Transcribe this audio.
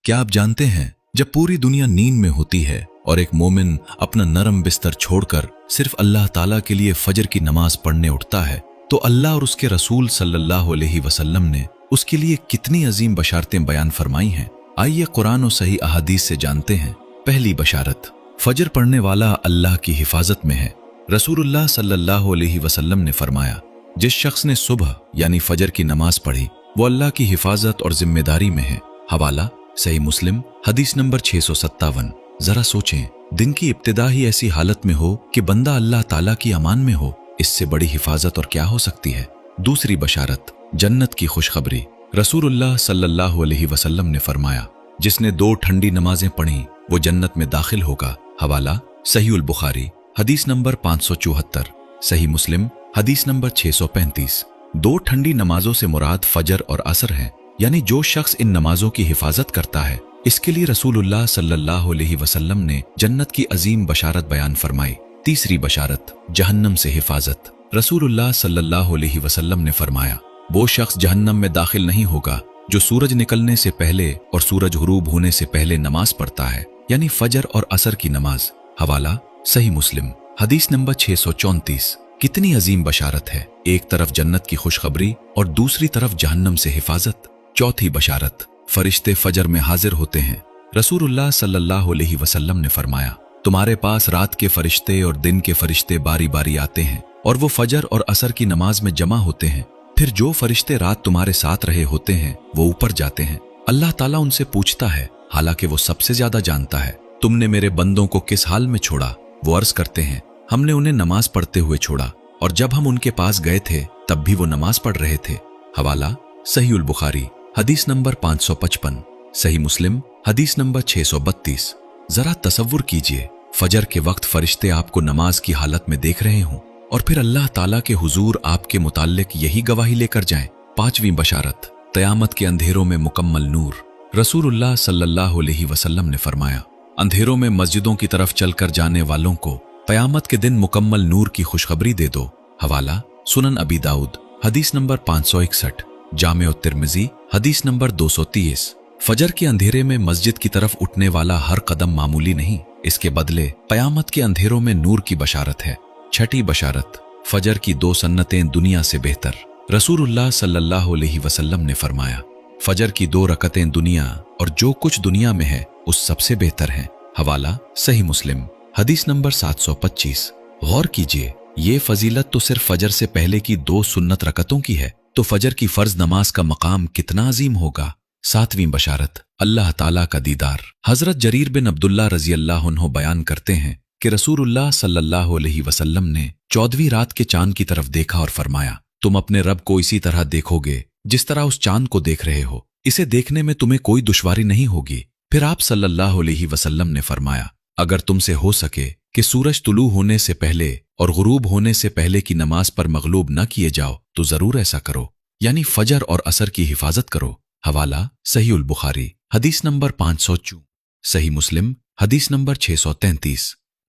क्या आप जानते हैं, जब पूरी दुनिया नींद में होती है और एक मोमिन अपना नरम बिस्तर छोड़कर सिर्फ अल्लाह ताला के लिए फजर की नमाज पढ़ने उठता है, तो अल्लाह और उसके रसूल सल्लल्लाहु अलैहि वसल्लम ने उसके लिए कितनी अजीम बशारतें बयान फरमाई हैं। आइए कुरान और सही अहादीस से जानते हैं। पहली बशारत, फजर पढ़ने वाला अल्लाह की हिफाजत में है। रसूलुल्लाह सल्लल्लाहु अलैहि वसल्लम ने फरमाया, जिस शख्स ने सुबह यानी फजर की नमाज पढ़ी वो अल्लाह की हिफाजत और जिम्मेदारी में है। हवाला सही मुस्लिम, हदीस नंबर 657। जरा सोचें, दिन की इब्तिदा ही ऐसी हालत में हो कि बंदा अल्लाह ताला की अमान में हो, इससे बड़ी हिफाजत और क्या हो सकती है। दूसरी बशारत, जन्नत की खुशखबरी। रसूलुल्लाह सल्लल्लाहु अलैहि वसल्लम ने फरमाया, जिसने 2 ठंडी नमाजें पढ़ी वो जन्नत में दाखिल होगा। हवाला सहीउल बुखारी, हदीस नंबर 574। सही मुस्लिम, हदीस नंबर 635। 2 ठंडी नमाजों से मुराद फजर और असर है, यानी जो शख्स इन नमाजों की हिफाजत करता है इसके लिए रसूलुल्लाह सल्लल्लाहु अलैहि वसल्लम ने जन्नत की अजीम बशारत बयान फरमाई। तीसरी बशारत, जहन्नम से हिफाजत। रसूलुल्लाह सल्लल्लाहु अलैहि वसल्लम ने फरमाया, वो शख्स जहन्नम में दाखिल नहीं होगा जो सूरज निकलने से पहले और सूरज गुरूब होने से पहले नमाज पढ़ता है, यानी फजर और असर की नमाज। हवाला सही मुस्लिम, हदीस नंबर 634। कितनी अजीम बशारत है, एक तरफ जन्नत की खुशखबरी और दूसरी तरफ जहन्नम से हिफाजत। चौथी बशारत, फरिश्ते फजर में हाजिर होते हैं। रसूलुल्लाह सल्लल्लाहु अलैहि वसल्लम ने फरमाया, तुम्हारे पास रात के फरिश्ते और दिन के फरिश्ते बारी बारी आते हैं और वो फजर और असर की नमाज में जमा होते हैं। फिर जो फरिश्ते रात तुम्हारे साथ रहे होते हैं वो ऊपर जाते हैं। अल्लाह ताला उनसे पूछता है, हालांकि वो सबसे ज्यादा जानता है, तुमने मेरे बंदों को किस हाल में छोड़ा? वो अर्ज करते हैं, हमने उन्हें नमाज पढ़ते हुए छोड़ा और जब हम उनके पास गए थे तब भी वो नमाज पढ़ रहे थे। हवाला सहीउल बुखारी, हदीस नंबर 555। सही मुस्लिम, हदीस नंबर 632। जरा तसव्वुर कीजिए, फजर के वक्त फरिश्ते आपको नमाज की हालत में देख रहे हों और फिर अल्लाह ताला के हुजूर आपके मुताल्लिक यही गवाही लेकर जाएं। पांचवी बशारत, क़यामत के अंधेरों में मुकम्मल नूर। रसूलुल्लाह सल्लल्लाहु अलैहि वसल्लम ने फरमाया, अंधेरों में मस्जिदों की तरफ चलकर जाने वालों को क़यामत के दिन मुकम्मल नूर की खुशखबरी दे दो। हवाला सुनन अबी दाऊद, हदीस नंबर 561। जामे तिर्मिज़ी, हदीस नंबर 230। फजर के अंधेरे में मस्जिद की तरफ उठने वाला हर कदम मामूली नहीं, इसके बदले क़यामत के अंधेरों में नूर की बशारत है। छठी बशारत, फजर की 2 सन्नतें दुनिया से बेहतर। रसूलुल्लाह सल्लल्लाहु अलैहि वसल्लम ने फरमाया, फजर की 2 रकतें दुनिया और जो कुछ दुनिया में है उस सबसे बेहतर हैं। हवाला सही मुस्लिम, हदीस नंबर 725। गौर कीजिए, ये फजीलत तो सिर्फ फजर से पहले की 2 सुन्नत रकतों की है, तो फजर की फर्ज नमाज का मकाम कितना अजीम होगा। 7वीं बशारत, अल्लाह ताला का दीदार। हजरत जरीर बिन अब्दुल्लाह रजी अल्लाह अन्हु बयान करते हैं कि रसूलुल्लाह सल्लल्लाहु अलैहि वसल्लम ने 14वीं रात के चांद की तरफ देखा और फरमाया, तुम अपने रब को इसी तरह देखोगे जिस तरह उस चांद को देख रहे हो, इसे देखने में तुम्हें कोई दुश्वारी नहीं होगी। फिर आप सल्लल्लाहु अलैहि वसल्लम ने फरमाया, अगर तुमसे हो सके कि सूरज तुलू होने से पहले और गुरूब होने से पहले की नमाज पर मगलूब न किए जाओ तो जरूर ऐसा करो, यानी फजर और असर की हिफाजत करो। हवाला सहीउल बुखारी, हदीस नंबर 504। सही मुस्लिम, हदीस नंबर 633।